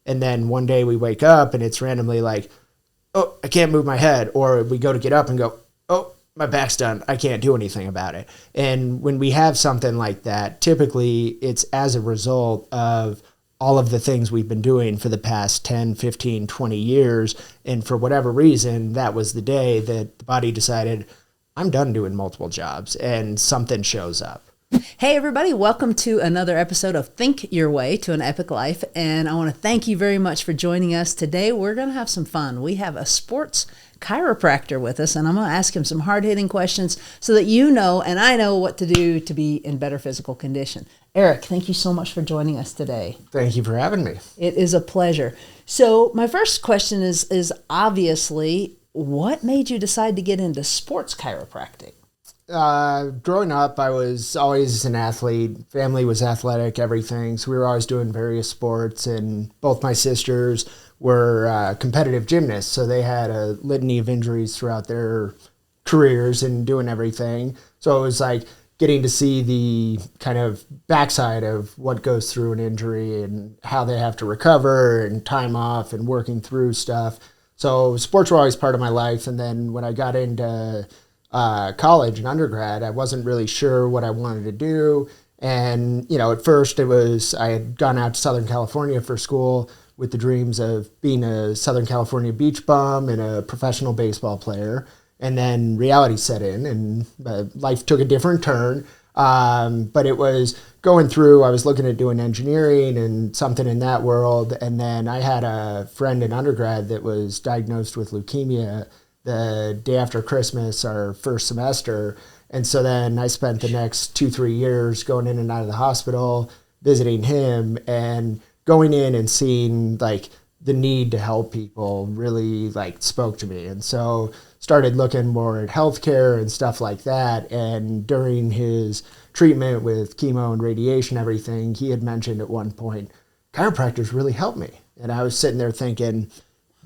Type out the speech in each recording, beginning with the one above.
And then one day we wake up and it's randomly like, oh, I can't move my head. Or we go to get up and go, oh, my back's done. I can't do anything about it. And when we have something like that, typically it's as a result of all of the things we've been doing for the past 10, 15, 20 years. And for whatever reason, that was the day that the body decided, I'm done doing multiple jobs, and something shows up. Hey everybody, welcome to another episode of Think Your Way to an Epic Life. And I want to thank you very much for joining us. Today we're going to have some fun. We have a sports chiropractor with us, and I'm going to ask him some hard-hitting questions so that you know and I know what to do to be in better physical condition. Eric, thank you so much for joining us today. Thank you for having me. It is a pleasure. So my first question is obviously, what made you decide to get into sports chiropractic? Growing up, I was always an athlete. Family was athletic, everything. So we were always doing various sports, and both my sisters were competitive gymnasts. So they had a litany of injuries throughout their careers and doing everything. So it was like getting to see the kind of backside of what goes through an injury and how they have to recover and time off and working through stuff. So sports were always part of my life. And then when I got into college and undergrad, I wasn't really sure what I wanted to do. And, you know, at first I had gone out to Southern California for school with the dreams of being a Southern California beach bum and a professional baseball player. And then reality set in and life took a different turn. But it was going through, I was looking at doing engineering and something in that world. And then I had a friend in undergrad that was diagnosed with leukemia the day after Christmas, our first semester. And so then I spent the next 2-3 years going in and out of the hospital, visiting him, and going in and seeing like the need to help people really like spoke to me. And so started looking more at healthcare and stuff like that. And during his treatment with chemo and radiation, everything, he had mentioned at one point, chiropractors really helped me. And I was sitting there thinking,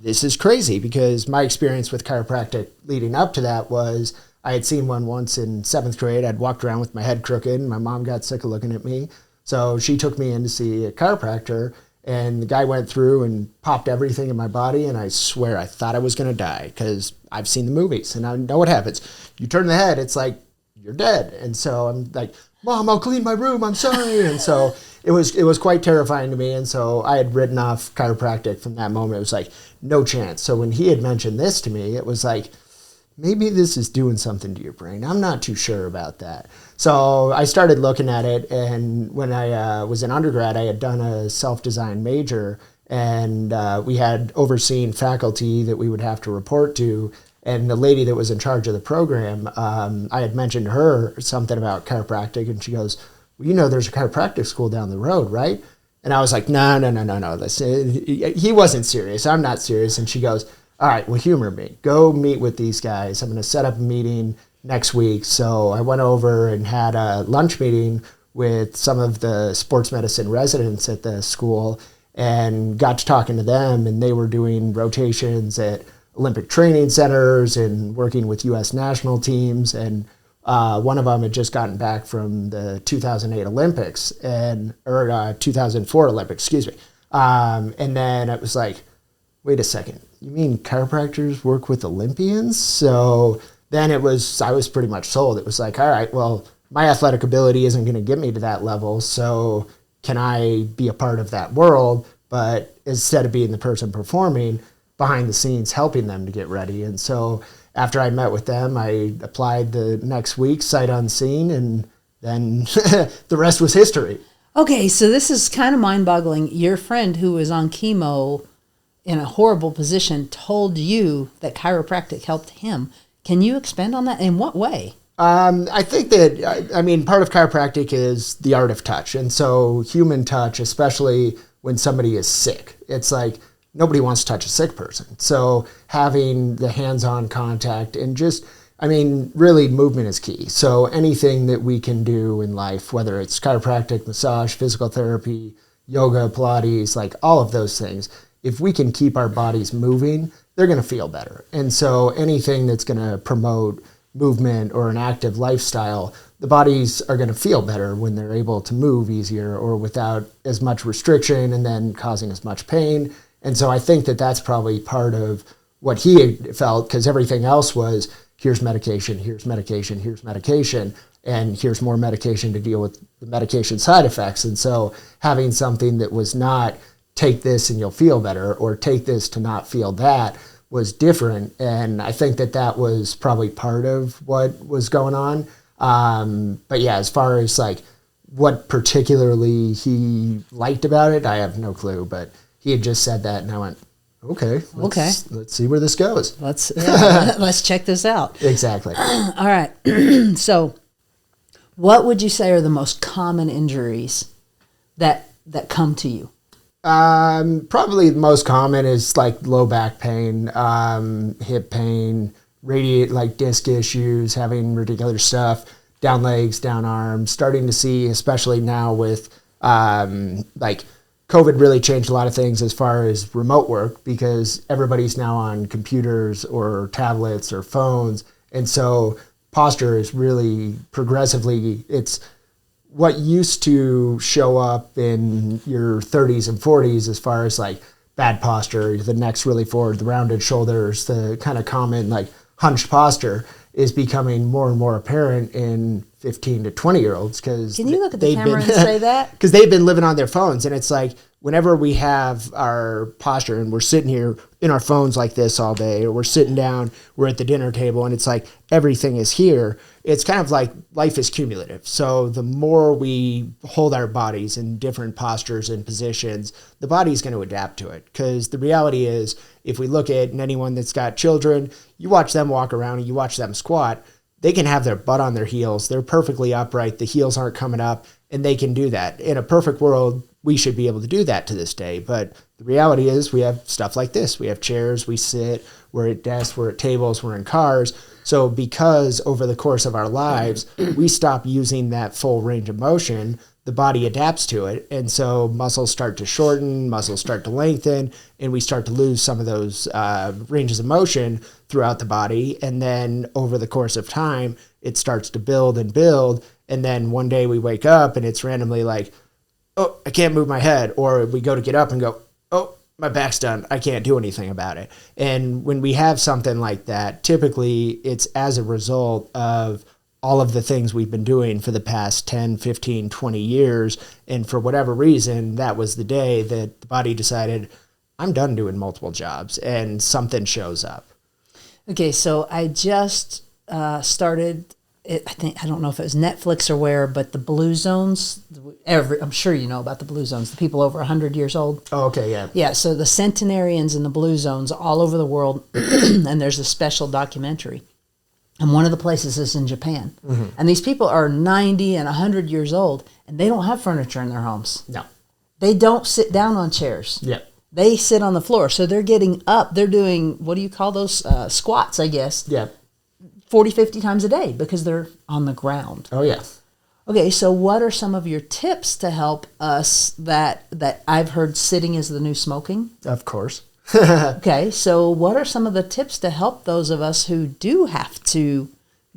this is crazy, because my experience with chiropractic leading up to that was I had seen one once in 7th grade. I'd walked around with my head crooked, and my mom got sick of looking at me. So she took me in to see a chiropractor, and the guy went through and popped everything in my body, and I swear I thought I was going to die, because I've seen the movies, and I know what happens. You turn the head, it's like, you're dead. And so I'm like, Mom, I'll clean my room, I'm sorry. And so it was quite terrifying to me. And so I had written off chiropractic from that moment. It was like, no chance. So when he had mentioned this to me, it was like, maybe this is doing something to your brain. I'm not too sure about that. So I started looking at it. And when I was in undergrad, I had done a self-design major, and we had overseen faculty that we would have to report to. And the lady that was in charge of the program, I had mentioned to her something about chiropractic, and she goes, well, you know, there's a chiropractic school down the road, right? And I was like, no. Listen, he wasn't serious. I'm not serious. And she goes, all right, well, humor me. Go meet with these guys. I'm going to set up a meeting next week. So I went over and had a lunch meeting with some of the sports medicine residents at the school and got to talking to them. And they were doing rotations at Olympic training centers and working with U.S. national teams. And one of them had just gotten back from the 2008 Olympics or 2004 Olympics, excuse me. And then it was like, wait a second, you mean chiropractors work with Olympians? So then I was pretty much sold. It was like, all right, well, my athletic ability isn't going to get me to that level. So can I be a part of that world? But instead of being the person performing, behind the scenes helping them to get ready. And so after I met with them, I applied the next week, sight unseen, and then the rest was history. Okay, so this is kind of mind-boggling. Your friend who was on chemo in a horrible position told you that chiropractic helped him. Can you expand on that? In what way? I think that, part of chiropractic is the art of touch. And so human touch, especially when somebody is sick, it's like, nobody wants to touch a sick person. So having the hands-on contact and just, really movement is key. So anything that we can do in life, whether it's chiropractic, massage, physical therapy, yoga, Pilates, like all of those things, if we can keep our bodies moving, they're going to feel better. And so anything that's going to promote movement or an active lifestyle, the bodies are going to feel better when they're able to move easier or without as much restriction and then causing as much pain. And so I think that that's probably part of what he felt, because everything else was, here's medication, here's medication, here's medication, and here's more medication to deal with the medication side effects. And so having something that was not take this and you'll feel better, or take this to not feel that, was different. And I think that that was probably part of what was going on. But yeah, as far as like what particularly he liked about it, I have no clue, but he had just said that and I went, okay, let's see where this goes. Let's check this out. Exactly. All right. So what would you say are the most common injuries that come to you? Probably the most common is like low back pain, hip pain, like disc issues, having radicular stuff, down legs, down arms. Starting to see, especially now with like COVID really changed a lot of things as far as remote work, because everybody's now on computers or tablets or phones. And so posture is really progressively, it's what used to show up in your 30s and 40s as far as like bad posture, the neck's really forward, the rounded shoulders, the kind of common like hunched posture, is becoming more and more apparent in 15 to 20-year-olds. Because can you look at the camera and say that? Because they've been living on their phones, and it's like whenever we have our posture and we're sitting here in our phones like this all day, or we're sitting down, we're at the dinner table, and it's like everything is here. It's kind of like life is cumulative. So the more we hold our bodies in different postures and positions, the body's going to adapt to it. Because the reality is, if we look at anyone that's got children, you watch them walk around and you watch them squat, they can have their butt on their heels. They're perfectly upright. The heels aren't coming up, and they can do that. In a perfect world, we should be able to do that to this day. But the reality is we have stuff like this. We have chairs, we sit, we're at desks, we're at tables, we're in cars. So because over the course of our lives, we stop using that full range of motion, the body adapts to it. And so muscles start to shorten, muscles start to lengthen, and we start to lose some of those ranges of motion throughout the body. And then over the course of time, it starts to build and build. And then one day we wake up and it's randomly like, oh, I can't move my head. Or we go to get up and go, oh, my back's done. I can't do anything about it. And when we have something like that, typically it's as a result of all of the things we've been doing for the past 10, 15, 20 years. And for whatever reason, that was the day that the body decided, I'm done doing multiple jobs, and something shows up. Okay, so I just started, I don't know if it was Netflix or where, but the Blue Zones, I'm sure you know about the Blue Zones, the people over 100 years old. Oh, okay, yeah. Yeah, so the centenarians in the Blue Zones all over the world, and there's a special documentary. And one of the places is in Japan. Mm-hmm. And these people are 90 and 100 years old, and they don't have furniture in their homes. No. They don't sit down on chairs. Yeah. They sit on the floor. So they're getting up. They're doing, what do you call those? Squats, I guess. Yeah. 40, 50 times a day because they're on the ground. Oh, yeah. Okay, so what are some of your tips to help us that I've heard sitting is the new smoking? Of course. Okay, so what are some of the tips to help those of us who do have to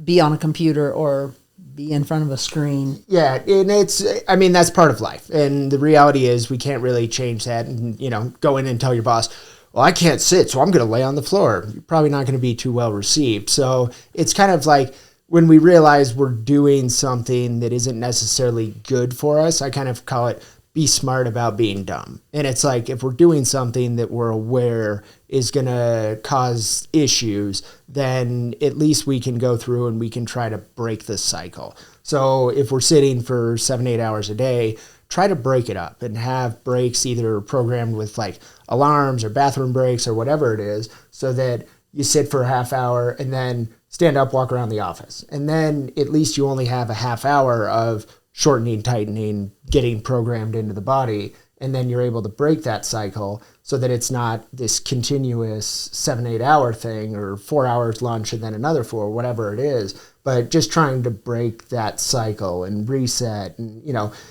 be on a computer or be in front of a screen? Yeah, and that's part of life. And the reality is we can't really change that and, go in and tell your boss, well, I can't sit, so I'm going to lay on the floor. You're probably not going to be too well received. So it's kind of like when we realize we're doing something that isn't necessarily good for us, I kind of call it be smart about being dumb. And it's like if we're doing something that we're aware is going to cause issues, then at least we can go through and we can try to break the cycle. So if we're sitting for 7-8 hours a day, try to break it up and have breaks either programmed with like alarms or bathroom breaks or whatever it is, so that you sit for a half hour and then stand up, walk around the office. And then at least you only have a half hour of shortening, tightening, getting programmed into the body. And then you're able to break that cycle so that it's not this continuous 7-8 hour thing or 4 hours lunch and then another 4, whatever it is. But just trying to break that cycle and reset. And,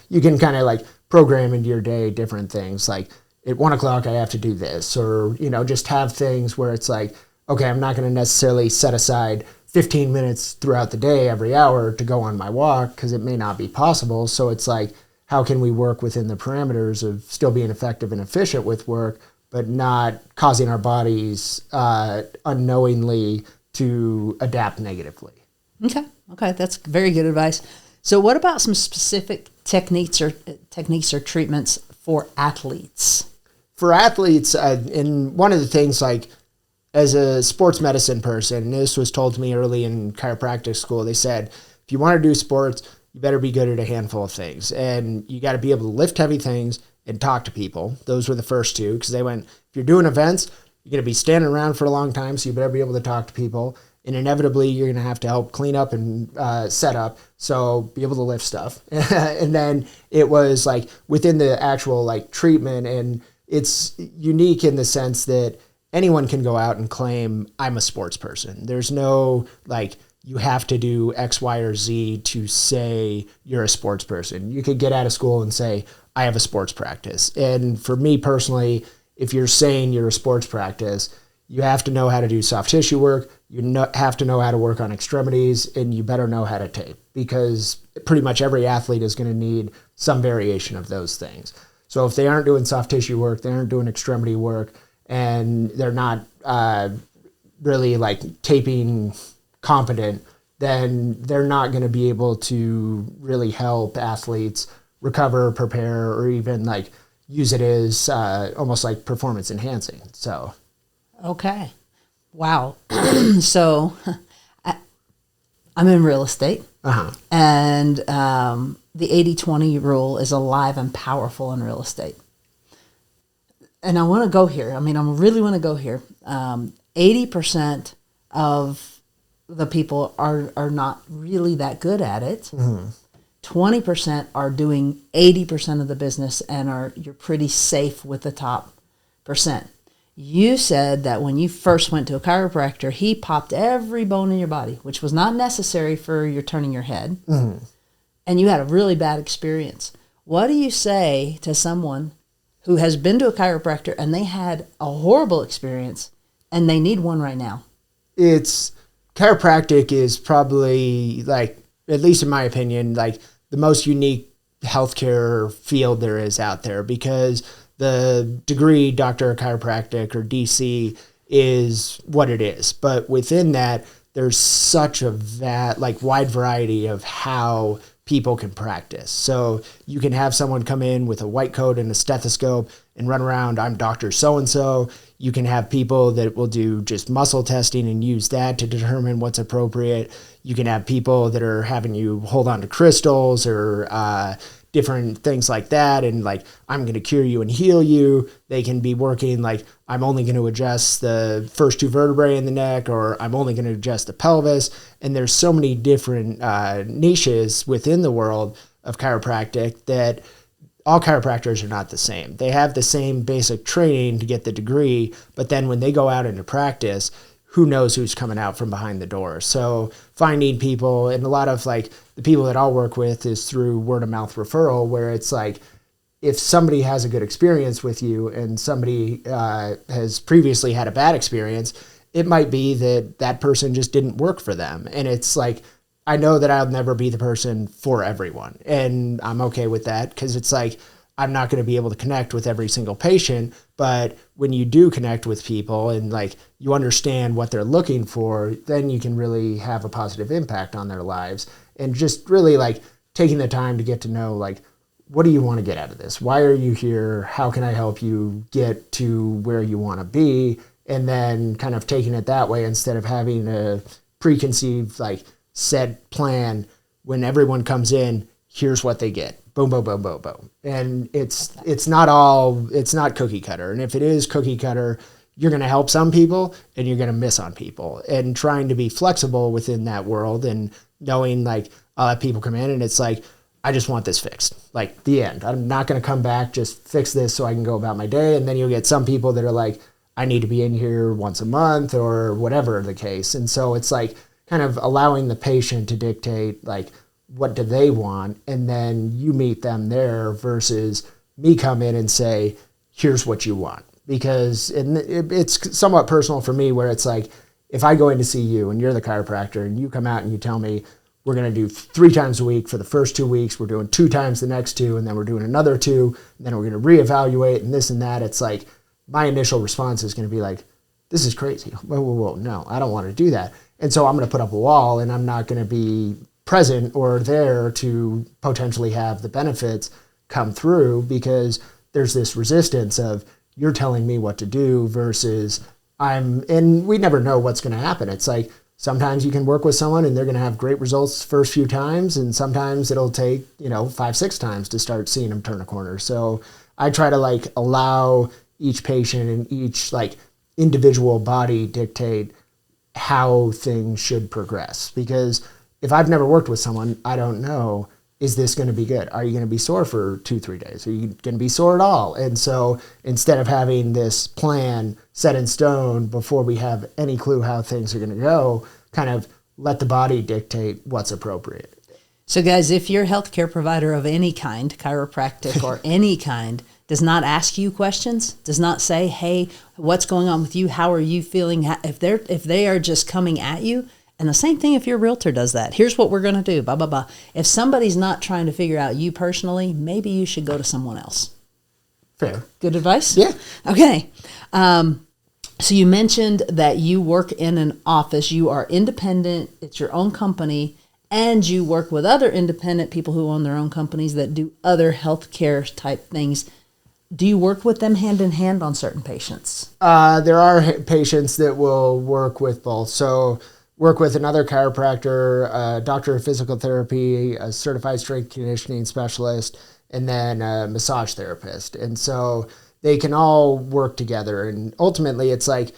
you can kind of like program into your day different things. Like at 1 o'clock, I have to do this, or, just have things where it's like, okay, I'm not going to necessarily set aside 15 minutes throughout the day, every hour to go on my walk because it may not be possible. So it's like, how can we work within the parameters of still being effective and efficient with work, but not causing our bodies unknowingly to adapt negatively? Okay, that's very good advice. So what about some specific techniques or treatments for athletes? For athletes, and one of the things, like, as a sports medicine person, and this was told to me early in chiropractic school, they said, if you want to do sports, you better be good at a handful of things. And you got to be able to lift heavy things and talk to people. Those were the first two, because they went, if you're doing events, you're going to be standing around for a long time, so you better be able to talk to people. And inevitably, you're going to have to help clean up and set up, so be able to lift stuff. And then it was like within the actual like treatment, and it's unique in the sense that anyone can go out and claim, I'm a sports person. There's no like, you have to do X, Y, or Z to say you're a sports person. You could get out of school and say, I have a sports practice. And for me personally, if you're saying you're a sports practice, you have to know how to do soft tissue work. You have to know how to work on extremities, and you better know how to tape, because pretty much every athlete is going to need some variation of those things. So if they aren't doing soft tissue work, they aren't doing extremity work, and they're not really like taping competent, then they're not going to be able to really help athletes recover, prepare, or even like use it as almost like performance enhancing. So. Okay. Wow. So I'm in real estate, and the 80-20 rule is alive and powerful in real estate. And I want to go here. I mean, I really want to go here. 80% of the people are not really that good at it. 20% are doing 80% of the business, and you're pretty safe with the top percent. You said that when you first went to a chiropractor, he popped every bone in your body, which was not necessary for your turning your head. And you had a really bad experience. What do you say to someone who has been to a chiropractor and they had a horrible experience and they need one right now? Chiropractic is probably, like, at least in my opinion, like the most unique healthcare field there is out there, because the degree Doctor of Chiropractic, or DC, is what it is. But within that, there's such a wide variety of how people can practice. So you can have someone come in with a white coat and a stethoscope and run around, I'm Dr. So-and-so. You can have people that will do just muscle testing and use that to determine what's appropriate. You can have people that are having you hold on to crystals or different things like that, and like, I'm going to cure you and heal you. They can be working like, I'm only going to adjust the first two vertebrae in the neck, or I'm only going to adjust the pelvis. And there's so many different niches within the world of chiropractic that all chiropractors are not the same. They have the same basic training to get the degree, but then when they go out into practice, who knows who's coming out from behind the door. So finding people, and a lot of like the people that I'll work with is through word of mouth referral, where it's like, if somebody has a good experience with you and somebody has previously had a bad experience, it might be that that person just didn't work for them. And it's like, I know that I'll never be the person for everyone. And I'm okay with that, because it's like, I'm not going to be able to connect with every single patient, but when you do connect with people and like you understand what they're looking for, then you can really have a positive impact on their lives. And just really like taking the time to get to know, like, what do you want to get out of this? Why are you here? How can I help you get to where you want to be? And then kind of taking it that way, instead of having a preconceived, like, set plan. When everyone comes in, here's what they get. Boom, boom, boom, boom, boom. And it's not cookie cutter. And if it is cookie cutter, you're going to help some people and you're going to miss on people. And trying to be flexible within that world, and knowing like, I'll have people come in and it's like, I just want this fixed. Like, the end. I'm not going to come back, just fix this so I can go about my day. And then you'll get some people that are like, I need to be in here once a month, or whatever the case. And so it's like kind of allowing the patient to dictate, like, what do they want? And then you meet them there, versus me come in and say, here's what you want. Because it's somewhat personal for me, where it's like, if I go in to see you and you're the chiropractor and you come out and you tell me we're going to do 3 times a week for the first 2 weeks, we're doing 2 times the next 2, and then we're doing another 2, and then we're going to reevaluate and this and that, it's like my initial response is going to be like, this is crazy. Whoa, no, I don't want to do that. And so I'm going to put up a wall and I'm not going to be present or there to potentially have the benefits come through because there's this resistance of you're telling me what to do versus and we never know what's going to happen. It's like sometimes you can work with someone and they're going to have great results first few times, and sometimes it'll take, 5-6 times to start seeing them turn a corner. So I try to like allow each patient and each like individual body dictate how things should progress. Because if I've never worked with someone, I don't know, is this going to be good? Are you going to be sore for 2-3 days? Are you going to be sore at all? And so instead of having this plan set in stone before we have any clue how things are going to go, kind of let the body dictate what's appropriate. So guys, if your healthcare provider of any kind, chiropractic or any kind, does not ask you questions, does not say, hey, what's going on with you? How are you feeling? If they are just coming at you, and the same thing if your realtor does that. Here's what we're going to do, blah, blah, blah. If somebody's not trying to figure out you personally, maybe you should go to someone else. Fair. Good advice? Yeah. Okay. So you mentioned that you work in an office. You are independent. It's your own company. And you work with other independent people who own their own companies that do other healthcare type things. Do you work with them hand in hand on certain patients? There are patients that will work with both. So work with another chiropractor, a doctor of physical therapy, a certified strength conditioning specialist, and then a massage therapist. And so they can all work together. And ultimately, it's like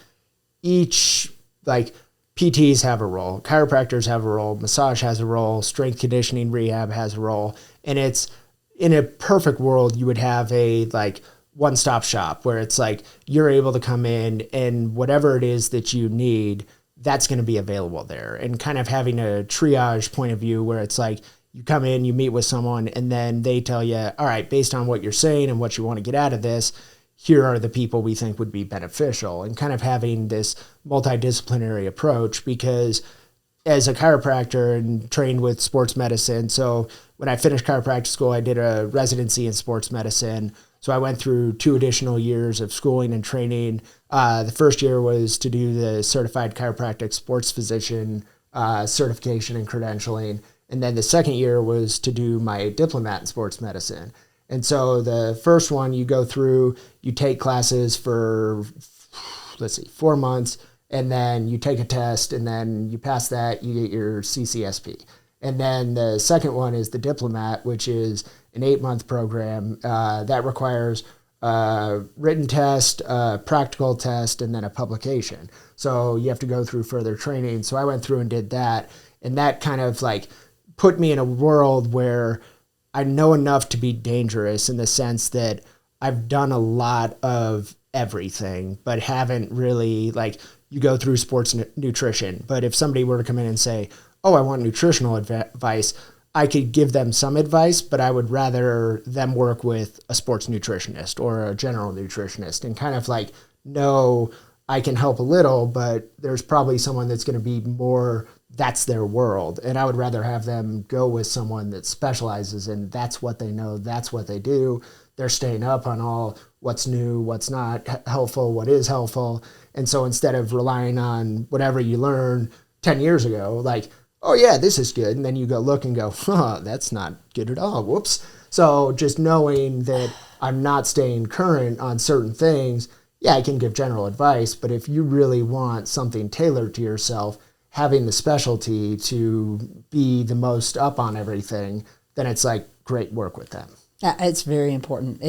each, like PTs have a role, chiropractors have a role, massage has a role, strength conditioning rehab has a role. And it's, in a perfect world, you would have a like one-stop shop where it's like you're able to come in and whatever it is that you need, that's going to be available there. And kind of having a triage point of view where it's like you come in, you meet with someone, and then they tell you, all right, based on what you're saying and what you want to get out of this, here are the people we think would be beneficial. And kind of having this multidisciplinary approach, because as a chiropractor and trained with sports medicine, so when I finished chiropractic school, I did a residency in sports medicine. So I went through 2 additional years of schooling and training. The first year was to do the certified chiropractic sports physician certification and credentialing. And then the second year was to do my Diplomate in sports medicine. And so the first one you go through, you take classes for, 4 months, and then you take a test, and then you pass that, you get your CCSP. And then the second one is the Diplomate, which is an 8-month program that requires a written test, a practical test, and then a publication. So you have to go through further training. So I went through and did that, and that kind of like put me in a world where I know enough to be dangerous in the sense that I've done a lot of everything, but haven't really, like, you go through sports nutrition. But if somebody were to come in and say, oh, I want nutritional advice, I could give them some advice, but I would rather them work with a sports nutritionist or a general nutritionist and kind of like, no, I can help a little, but there's probably someone that's going to be more, that's their world. And I would rather have them go with someone that specializes in that's what they know, that's what they do. They're staying up on all what's new, what's not helpful, what is helpful. And so instead of relying on whatever you learned 10 years ago, like, oh yeah, this is good. And then you go look and go, that's not good at all. Whoops. So just knowing that I'm not staying current on certain things, yeah, I can give general advice, but if you really want something tailored to yourself, having the specialty to be the most up on everything, then it's like, great, work with them. It's very important.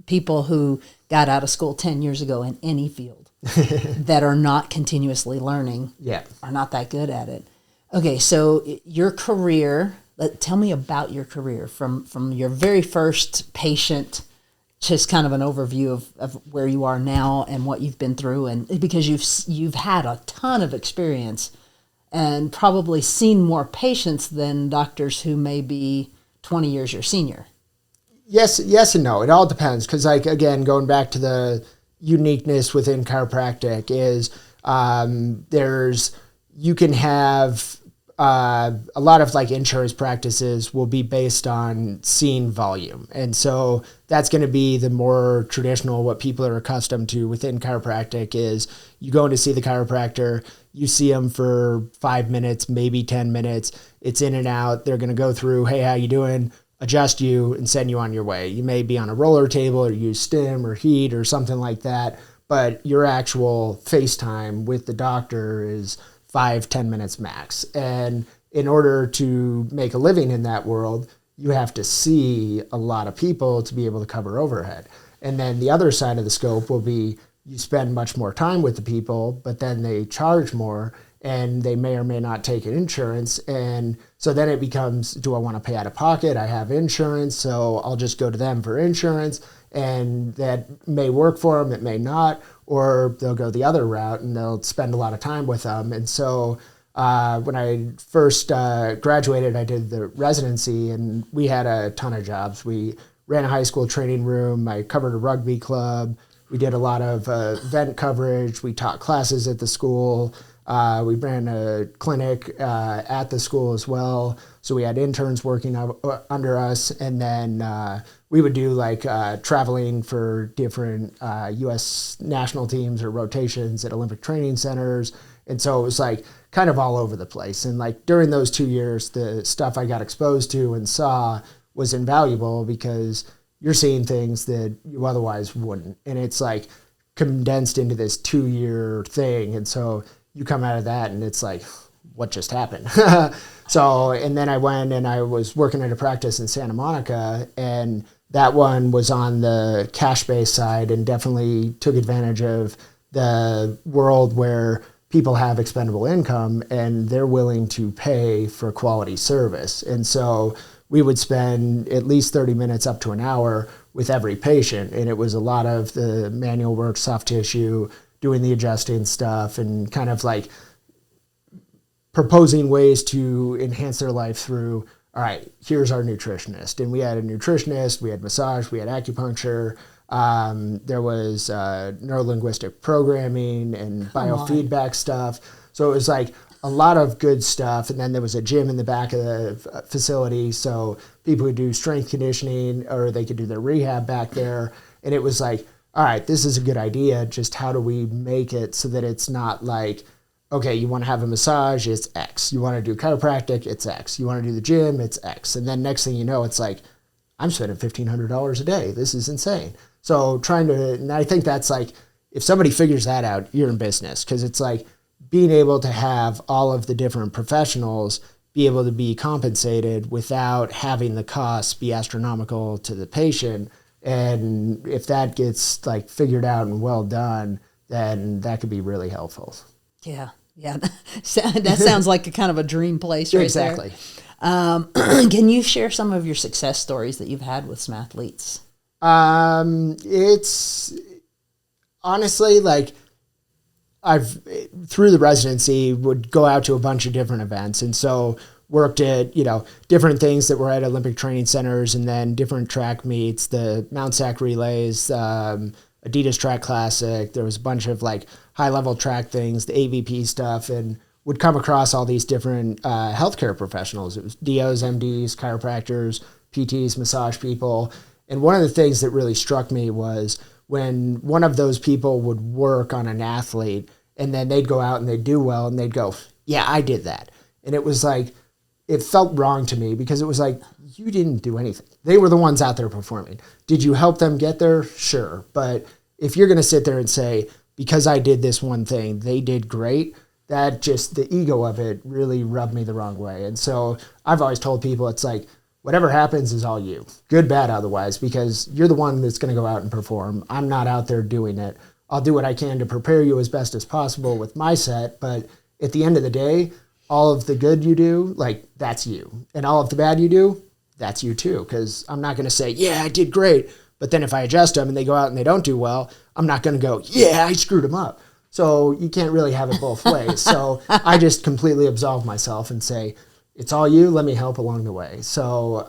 People who got out of school 10 years ago in any field that are not continuously learning are not that good at it. Okay, so your career, tell me about your career from your very first patient, just kind of an overview of where you are now and what you've been through, and because you've had a ton of experience and probably seen more patients than doctors who may be 20 years your senior. Yes and no. It all depends, because, like, again, going back to the uniqueness within chiropractic is You can have a lot of like insurance practices will be based on scene volume. And so that's going to be the more traditional, what people are accustomed to within chiropractic is you go in to see the chiropractor, you see them for 5 minutes, maybe 10 minutes. It's in and out. They're going to go through, hey, how you doing? Adjust you and send you on your way. You may be on a roller table or use stim or heat or something like that, but your actual FaceTime with the doctor is 5-10 minutes max. And in order to make a living in that world, you have to see a lot of people to be able to cover overhead. And then the other side of the scope will be you spend much more time with the people, but then they charge more and they may or may not take insurance. And so then it becomes, do I want to pay out of pocket? I have insurance, so I'll just go to them for insurance. And that may work for them, it may not, or they'll go the other route and they'll spend a lot of time with them. And so when I first graduated, I did the residency and we had a ton of jobs. We ran a high school training room. I covered a rugby club. We did a lot of event coverage. We taught classes at the school. We ran a clinic at the school as well. So we had interns working under us. And then we would do like traveling for different U.S. national teams or rotations at Olympic training centers. And so it was like kind of all over the place. And like during those 2 years, the stuff I got exposed to and saw was invaluable because you're seeing things that you otherwise wouldn't. And it's like condensed into this 2-year thing. And so you come out of that and it's like, what just happened? So, and then I went and I was working at a practice in Santa Monica, and that one was on the cash-based side and definitely took advantage of the world where people have expendable income and they're willing to pay for quality service. And so we would spend at least 30 minutes up to an hour with every patient. And it was a lot of the manual work, soft tissue, doing the adjusting stuff and kind of like proposing ways to enhance their life through, all right, here's our nutritionist. And we had a nutritionist, we had massage, we had acupuncture. There was neuro-linguistic programming and biofeedback stuff. So it was like a lot of good stuff. And then there was a gym in the back of the facility. So people would do strength conditioning or they could do their rehab back there. And it was like, all right, this is a good idea. Just how do we make it so that it's not like, okay, you want to have a massage, it's X. You want to do chiropractic, it's X. You want to do the gym, it's X. And then next thing you know, it's like, I'm spending $1,500 a day. This is insane. So and I think that's like, if somebody figures that out, you're in business. Because it's like being able to have all of the different professionals be able to be compensated without having the costs be astronomical to the patient. And if that gets like figured out and well done, then that could be really helpful. Yeah. That sounds like a kind of a dream place right exactly. there. Can you share some of your success stories that you've had with some athletes? It's honestly like through the residency would go out to a bunch of different events. And so worked at, different things that were at Olympic training centers and then different track meets, the Mount Sac relays, Adidas Track Classic. There was a bunch of like high-level track things, the AVP stuff, and would come across all these different healthcare professionals. It was DOs, MDs, chiropractors, PTs, massage people. And one of the things that really struck me was when one of those people would work on an athlete and then they'd go out and they'd do well and they'd go, yeah, I did that. And it was like, it felt wrong to me because it was like, you didn't do anything. They were the ones out there performing. Did you help them get there? Sure. But if you're going to sit there and say, because I did this one thing, they did great, that just, the ego of it really rubbed me the wrong way. And so I've always told people, it's like, whatever happens is all you. Good, bad, otherwise, because you're the one that's going to go out and perform. I'm not out there doing it. I'll do what I can to prepare you as best as possible with my set. But at the end of the day, all of the good you do, like, that's you. And all of the bad you do, that's you too. Because I'm not going to say, yeah, I did great. But then if I adjust them and they go out and they don't do well, I'm not going to go, yeah, I screwed them up. So you can't really have it both ways. So I just completely absolve myself and say, it's all you, let me help along the way. So,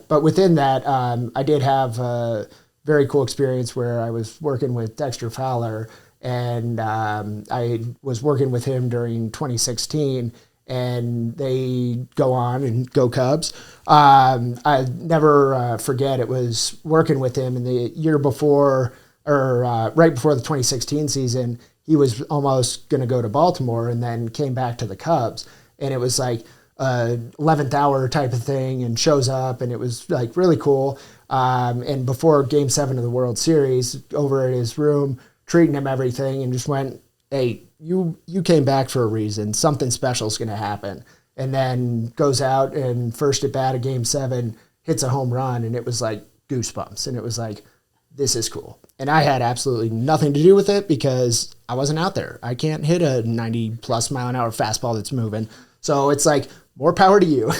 but within that, I did have a very cool experience where I was working with Dexter Fowler, And I was working with him during 2016, and they go on and go Cubs. I never forget, it was working with him in the year before, or right before the 2016 season. He was almost going to go to Baltimore and then came back to the Cubs. And it was like 11th hour type of thing, and shows up, and it was like really cool. And before Game 7 of the World Series, over at his room, treating him everything, and just went, hey, you came back for a reason. Something special is going to happen. And then goes out and first at bat of Game 7 hits a home run, and it was like goosebumps. And it was like, this is cool. And I had absolutely nothing to do with it because I wasn't out there. I can't hit a 90-plus mile an hour fastball that's moving. So it's like, more power to you.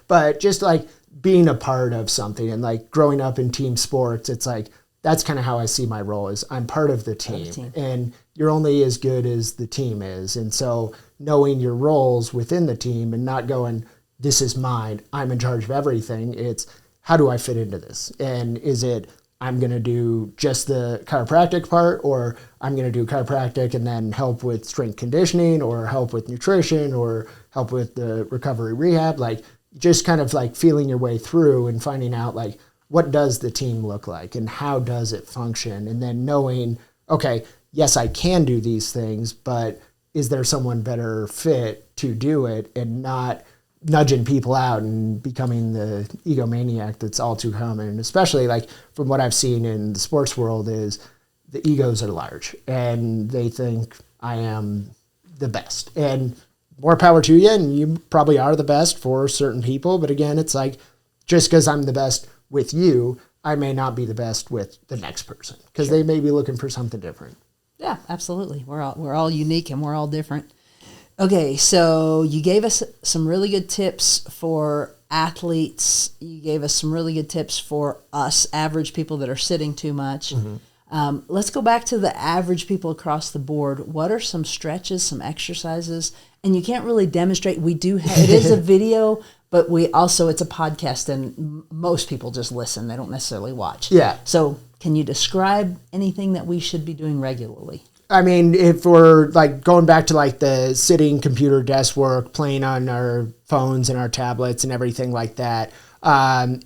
But just like being a part of something, and like growing up in team sports, it's like, that's kind of how I see my role, is I'm part of the team. And you're only as good as the team is. And so knowing your roles within the team and not going, this is mine, I'm in charge of everything. It's, how do I fit into this? And is it, I'm going to do just the chiropractic part, or I'm going to do chiropractic and then help with strength conditioning, or help with nutrition, or help with the recovery rehab? Like, just kind of like feeling your way through and finding out, like, what does the team look like and how does it function? And then knowing, okay, yes, I can do these things, but is there someone better fit to do it, and not nudging people out and becoming the egomaniac that's all too common. And especially like from what I've seen in the sports world, is the egos are large and they think I am the best. And more power to you, and you probably are the best for certain people. But again, it's like, just because I'm the best with you, I may not be the best with the next person, because they may be looking for something different. Yeah, absolutely. We're all unique, and we're all different. Okay, so you gave us some really good tips for athletes. You gave us some really good tips for us average people that are sitting too much. Mm-hmm. Let's go back to the average people across the board. What are some stretches, some exercises? And you can't really demonstrate. We do have, it is a video, but it's a podcast, and most people just listen. They don't necessarily watch. Yeah. So can you describe anything that we should be doing regularly? I mean, if we're like going back to like the sitting computer desk work, playing on our phones and our tablets and everything like that,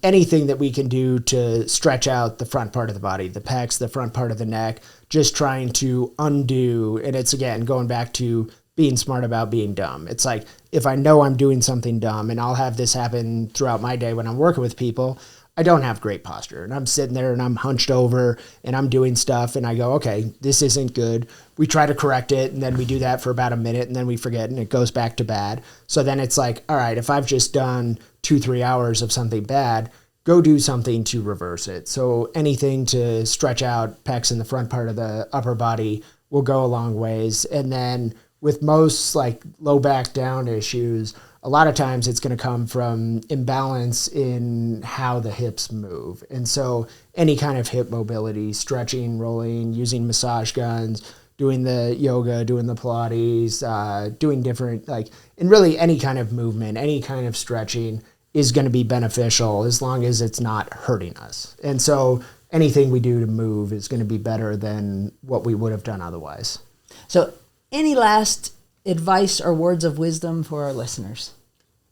anything that we can do to stretch out the front part of the body, the pecs, the front part of the neck, just trying to undo. And it's, again, going back to being smart about being dumb. It's like, if I know I'm doing something dumb, and I'll have this happen throughout my day when I'm working with people, I don't have great posture, and I'm sitting there and I'm hunched over and I'm doing stuff, and I go, okay, this isn't good. We try to correct it, and then we do that for about a minute, and then we forget, and it goes back to bad. So then it's like, all right, if I've just done 2-3 hours of something bad, go do something to reverse it. So anything to stretch out pecs in the front part of the upper body will go a long ways. And then with most like low back down issues, a lot of times it's going to come from imbalance in how the hips move. And so any kind of hip mobility, stretching, rolling, using massage guns, doing the yoga, doing the Pilates, doing different, like, and really any kind of movement, any kind of stretching is going to be beneficial as long as it's not hurting us. And so anything we do to move is going to be better than what we would have done otherwise. So any last advice or words of wisdom for our listeners?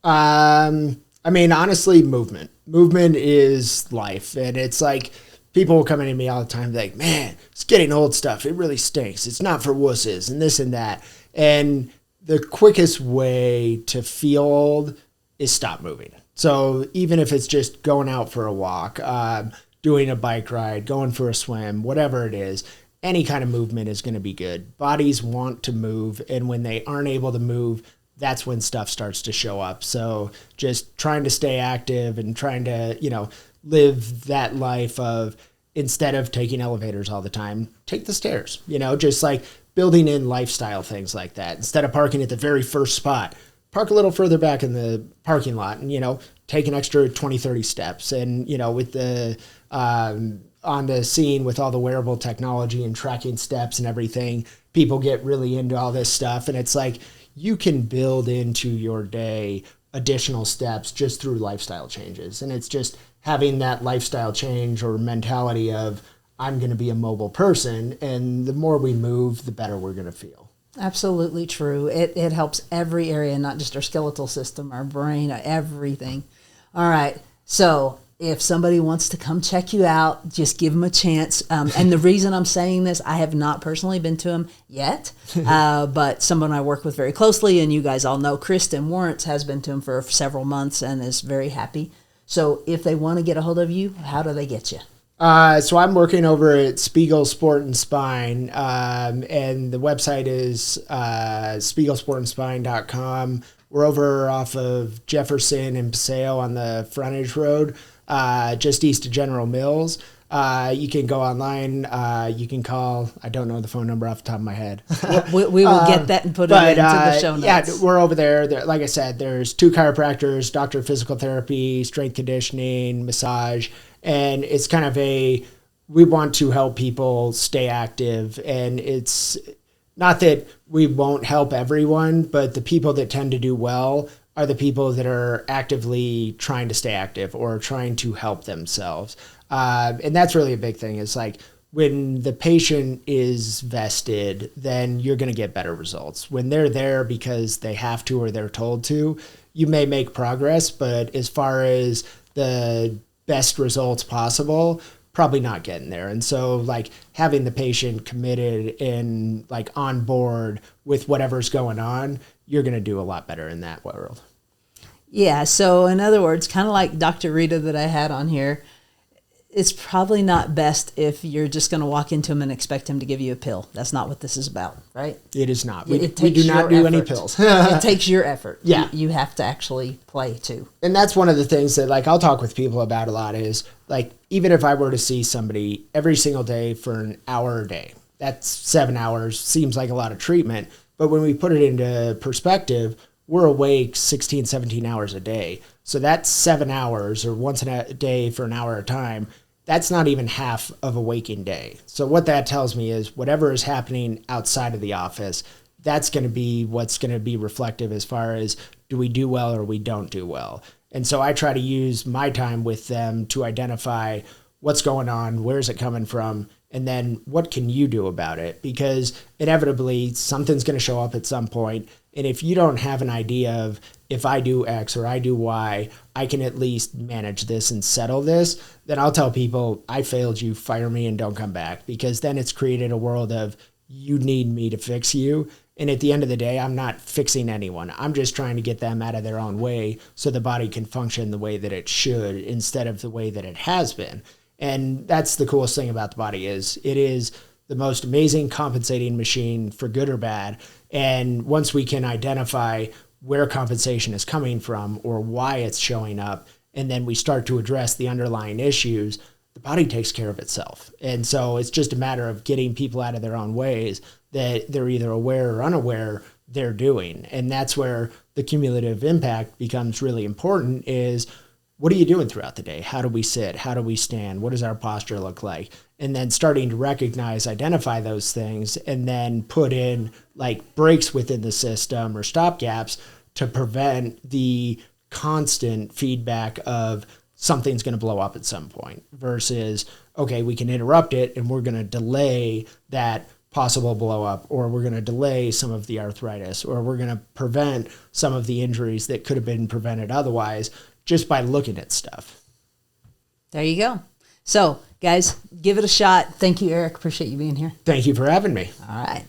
I mean, honestly, movement. Movement is life. And it's like, people will come in to me all the time like, man, it's getting old stuff. It really stinks. It's not for wusses and this and that. And the quickest way to feel old is stop moving. So even if it's just going out for a walk, doing a bike ride, going for a swim, whatever it is, any kind of movement is going to be good. Bodies want to move, and when they aren't able to move, that's when stuff starts to show up. So just trying to stay active and trying to, live that life of, instead of taking elevators all the time, take the stairs, just like building in lifestyle things like that. Instead of parking at the very first spot, park a little further back in the parking lot and, take an extra 20, 30 steps. And, with the, on the scene with all the wearable technology and tracking steps and everything, people get really into all this stuff. And it's like, you can build into your day additional steps just through lifestyle changes. And it's just having that lifestyle change or mentality of, I'm going to be a mobile person. And the more we move, the better we're going to feel. Absolutely true. It helps every area, not just our skeletal system, our brain, everything. All right. So if somebody wants to come check you out, just give them a chance. And the reason I'm saying this, I have not personally been to them yet, but someone I work with very closely, and you guys all know, Kristen Warrants has been to him for several months and is very happy. So if they want to get a hold of you, how do they get you? So I'm working over at Spiegel Sport and Spine, and the website is spiegelsportandspine.com. We're over off of Jefferson and Paseo on the frontage road, just east of General Mills. You can go online. You can call. I don't know the phone number off the top of my head. We will get that and put it into the show notes. Yeah, we're over there. Like I said, there's 2 chiropractors, doctor of physical therapy, strength conditioning, massage. And it's kind of we want to help people stay active. And it's not that we won't help everyone, but the people that tend to do well are the people that are actively trying to stay active or trying to help themselves. And that's really a big thing. It's like when the patient is vested, then you're going to get better results. When they're there because they have to or they're told to, you may make progress, but as far as the best results possible, probably not getting there. And so like having the patient committed and like on board with whatever's going on, you're going to do a lot better in that world. Yeah. So in other words, kind of like Dr. Rita that I had on here, it's probably not best if you're just going to walk into him and expect him to give you a pill. That's not what this is about, right? It is not. We do not do any pills. It takes your effort. Yeah. You have to actually play too. And that's one of the things that like I'll talk with people about a lot is like, even if I were to see somebody every single day for an hour a day, that's 7 hours, seems like a lot of treatment. But when we put it into perspective, we're awake 16, 17 hours a day. So that's 7 hours or once a day for an hour at a time. That's not even half of a waking day. So what that tells me is whatever is happening outside of the office, that's going to be what's going to be reflective as far as do we do well or we don't do well. And so I try to use my time with them to identify what's going on, where's it coming from, and then what can you do about it? Because inevitably something's going to show up at some point. And if you don't have an idea of if I do X or I do Y, I can at least manage this and settle this, then I'll tell people I failed you, fire me and don't come back, because then it's created a world of you need me to fix you. And at the end of the day, I'm not fixing anyone. I'm just trying to get them out of their own way so the body can function the way that it should instead of the way that it has been. And that's the coolest thing about the body is it is the most amazing compensating machine for good or bad. And once we can identify where compensation is coming from or why it's showing up, and then we start to address the underlying issues, the body takes care of itself. And so it's just a matter of getting people out of their own ways that they're either aware or unaware they're doing. And that's where the cumulative impact becomes really important is what are you doing throughout the day? How do we sit? How do we stand? What does our posture look like? And then starting to recognize, identify those things, and then put in like breaks within the system or stop gaps to prevent the constant feedback of something's going to blow up at some point versus, okay, we can interrupt it and we're going to delay that possible blow up, or we're going to delay some of the arthritis, or we're going to prevent some of the injuries that could have been prevented otherwise just by looking at stuff. There you go. So, guys, give it a shot. Thank you, Eric. Appreciate you being here. Thank you for having me. All right.